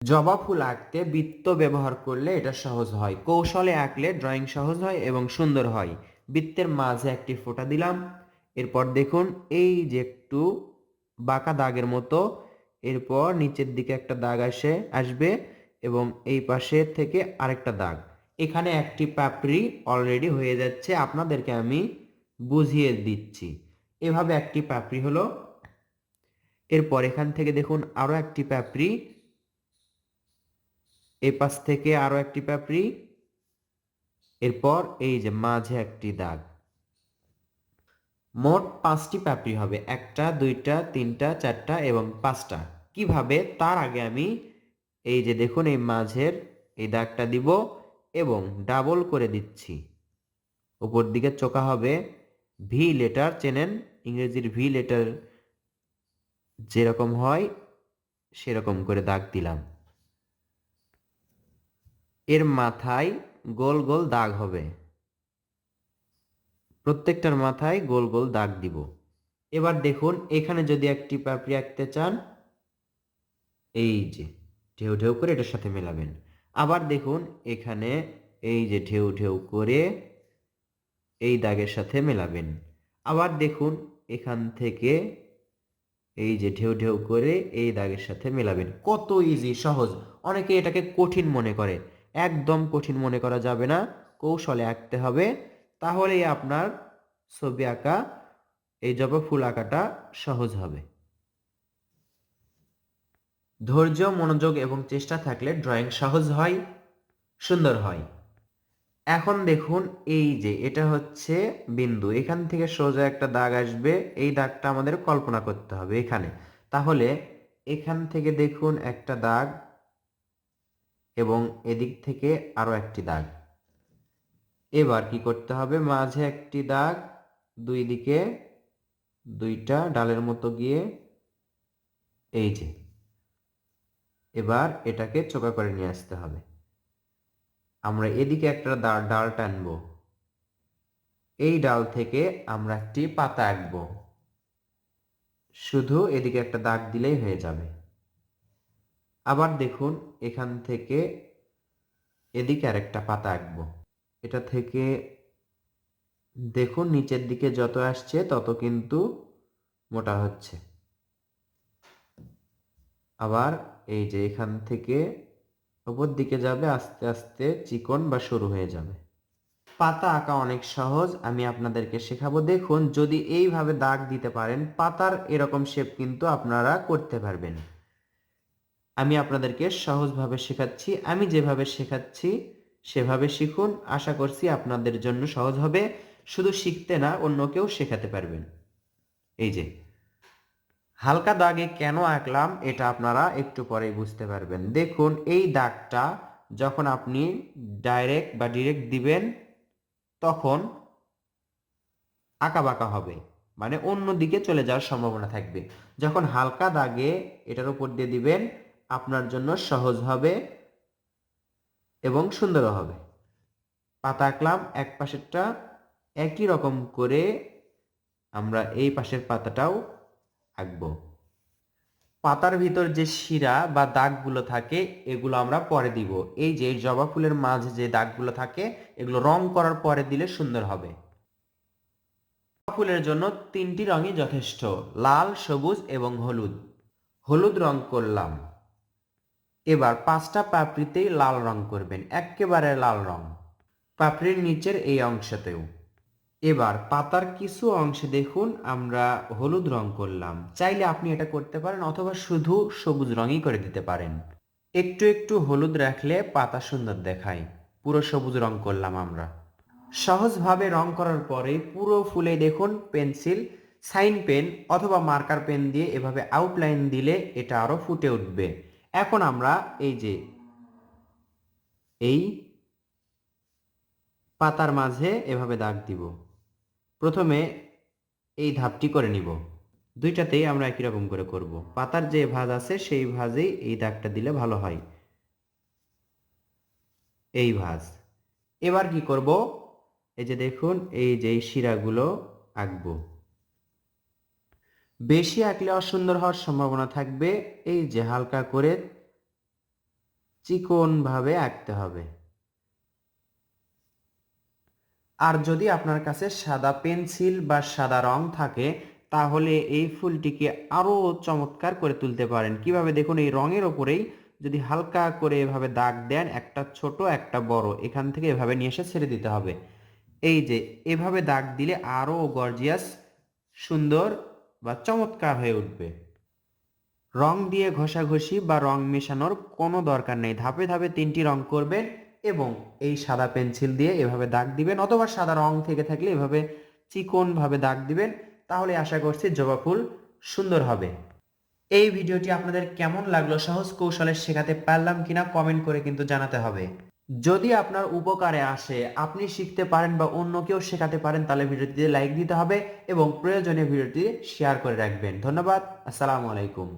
জবা ফুল আঁকতে বৃত্ত ব্যবহার করলে এটা সহজ হয়। কৌশলে আঁকলে ড্রয়িং সহজ হয় এবং সুন্দর হয়। বৃত্তের মাঝে একটি ফোঁটা দিলাম। এরপর দেখুন এই যে একটু বাঁকা দাগের মতো, এরপর নিচের দিকে একটা দাগ আসবে এবং এই পাশে থেকে আরেকটা দাগ। এখানে একটি পাপড়ি অলরেডি হয়ে যাচ্ছে, আপনাদেরকে আমি বুঝিয়ে দিচ্ছি। এভাবে একটি পাপড়ি হলো। এরপর এখান থেকে দেখুন আরও একটি পাপড়ি, এই পাশ থেকে আরো একটি পাপড়ি, এরপর এই যে মাঝে একটি দাগ। মোট 5টি পাপড়ি হবে, একটা, দুইটা, তিনটা, চারটা এবং 5টা। কিভাবে, তার আগে আমি এই যে দেখুন এই মাঝের এই দাগটা দিব এবং ডাবল করে দিচ্ছি। উপর দিকে চোকা হবে। ভি লেটার চেনেন, ইংরেজির ভি লেটার যেরকম হয় সেরকম করে দাগ দিলাম। এর মাথায় গোল গোল দাগ হবে, প্রত্যেকটার মাথায় গোল গোল দাগ দিব। এবার দেখুন এখানে যদি একটি পাপড়ি আঁকতে চান, এই যে ঢেউ ঢেউ করে এটার সাথে মেলাবেন। আবার দেখুন এখানে এই যে ঢেউ ঢেউ করে এই দাগের সাথে মেলাবেন। আবার দেখুন এখান থেকে এই যে ঢেউ ঢেউ করে এই দাগের সাথে মেলাবেন। কত ইজি, সহজ। অনেকে এটাকে কঠিন মনে করে, একদম কঠিন মনে করা যাবে না। কৌশলে আঁকতে হবে, তাহলেই আপনার ছবি আঁকা, এই জবা ফুল আঁকাটা সহজ হবে। ধৈর্য, মনোযোগ এবং চেষ্টা থাকলে ড্রয়িং সহজ হয়, সুন্দর হয়। এখন দেখুন এই যে এটা হচ্ছে বিন্দু, এখান থেকে সোজা একটা দাগ আসবে, এই দাগটা আমাদের কল্পনা করতে হবে এখানে। তাহলে এখান থেকে দেখুন একটা দাগ এবং এদিক থেকে আরো একটি দাগ। এবার কি করতে হবে, মাঝে একটি দাগ, দুই দিকে দুইটা ডালের মতো গিয়ে এই যে, এবার এটাকে চোকা করে নিয়ে আসতে হবে। আমরা এদিকে একটা ডাল টানবো, এই ডাল থেকে আমরা একটি পাতা আঁকবো। শুধু এদিকে একটা দাগ দিলেই হয়ে যাবে। আবার দেখুন এখান থেকে এদিকে আরেকটা পাতা আঁকবো। এটা থেকে দেখুন নিচের দিকে যত আসছে তত কিন্তু মোটা হচ্ছে। আবার এই যে এখান থেকে উপর দিকে যাবে, আস্তে আস্তে চিকন বা সরু হয়ে যাবে। পাতা আঁকা অনেক সহজ, আমি আপনাদেরকে শেখাবো। দেখুন যদি এইভাবে দাগ দিতে পারেন, পাতার এরকম শেপ কিন্তু আপনারা করতে পারবেন। আমি আপনাদেরকে সহজভাবে শেখাচ্ছি, আমি যেভাবে শেখাচ্ছি সেভাবে শিখুন, আশা করছি আপনাদের জন্য সহজ হবে। শুধু শিখতে না, অন্যকেও শেখাতে পারবেন। এই যে হালকা দাগে কেন আঁকলাম এটা আপনারা একটু পরেই বুঝতে পারবেন। দেখুন এই দাগটা যখন আপনি ডিরেক্ট দিবেন তখন আঁকা বাঁকা হবে, মানে অন্য দিকে চলে যাওয়ার সম্ভাবনা থাকবে। যখন হালকা দাগে এটার উপর দিয়ে দিবেন, আপনার জন্য সহজ হবে এবং সুন্দরও হবে। পাতা আঁকলাম, এক পাশেরটা একই রকম করে আমরা এই পাশের পাতাটাও আঁকবো। পাতার ভিতর যে শিরা বা দাগগুলো থাকে এগুলো আমরা পরে দিব। এই যে জবা ফুলের মাঝে যে দাগগুলো থাকে এগুলো রং করার পরে দিলে সুন্দর হবে। জবা ফুলের জন্য 3টি রঙই যথেষ্ট, লাল, সবুজ এবং হলুদ। হলুদ রং করলাম। এবার 5টা পাপড়িতেই লাল রং করবেন, একেবারে লাল রং, পাপড়ির নিচের এই অংশতেও। এবার পাতার কিছু অংশে দেখুন আমরা হলুদ রং করলাম, চাইলে আপনি এটা করতে পারেন অথবা শুধু সবুজ রঙই করে দিতে পারেন। একটু একটু হলুদ রাখলে পাতা সুন্দর দেখায়। পুরো সবুজ রং করলাম আমরা। সহজভাবে রং করার পরে পুরো ফুলে দেখুন পেন্সিল, সাইন পেন অথবা মার্কার পেন দিয়ে এভাবে আউটলাইন দিলে এটা আরো ফুটে উঠবে। এখন আমরা এই যে এই পাতার মাঝে এভাবে দাগ দিব। প্রথমে এই ধাপটি করে নিব, দুইটাতেই আমরা একই রকম করে করব। পাতার যে ভাঁজ আছে সেই ভাঁজেই এই দাগটা দিলে ভালো হয়, এই ভাঁজ। এবার কি করব, এই যে দেখুন এই যে এই শিরাগুলো আঁকবো। বেশি আঁকলে অসুন্দর হওয়ার সম্ভাবনা থাকবে, এই যে হালকা করে চিকনভাবে আঁকতে হবে। আর যদি আপনার কাছে সাদা পেন্সিল বা সাদা রং থাকে তাহলে এই ফুলটিকে আরো চমৎকার করে তুলতে পারেন। কিভাবে দেখুন, এই রঙের ওপরেই যদি হালকা করে এভাবে দাগ দেন, একটা ছোট একটা বড়, এখান থেকে এভাবে নিয়ে এসে ছেড়ে দিতে হবে। এই যে এভাবে দাগ দিলে আরো গর্জিয়াস, সুন্দর বা চমৎকার হয়ে উঠবে। রং দিয়ে ঘষাঘষি বা রং মেশানোর কোনো দরকার নেই। ধাপে ধাপে 3টি রং করবেন এবং এই সাদা পেন্সিল দিয়ে এভাবে দাগ দিবেন, অথবা সাদা রং থেকে থাকলে এভাবে চিকনভাবে দাগ দিবেন। তাহলে আশা করছি জবা ফুল সুন্দর হবে। এই ভিডিওটি আপনাদের কেমন লাগলো, সহজ কৌশলে শেখাতে পারলাম কিনা কমেন্ট করে কিন্তু জানাতে হবে। যদি আপনার উপকারে আসে, আপনি শিখতে পারেন বা অন্য কেউ শেখাতে পারেন, তাহলে ভিডিওটিতে লাইক দিতে হবে এবং প্রয়োজনীয় ভিডিওটি শেয়ার করে রাখবেন। ধন্যবাদ। আসসালামু আলাইকুম।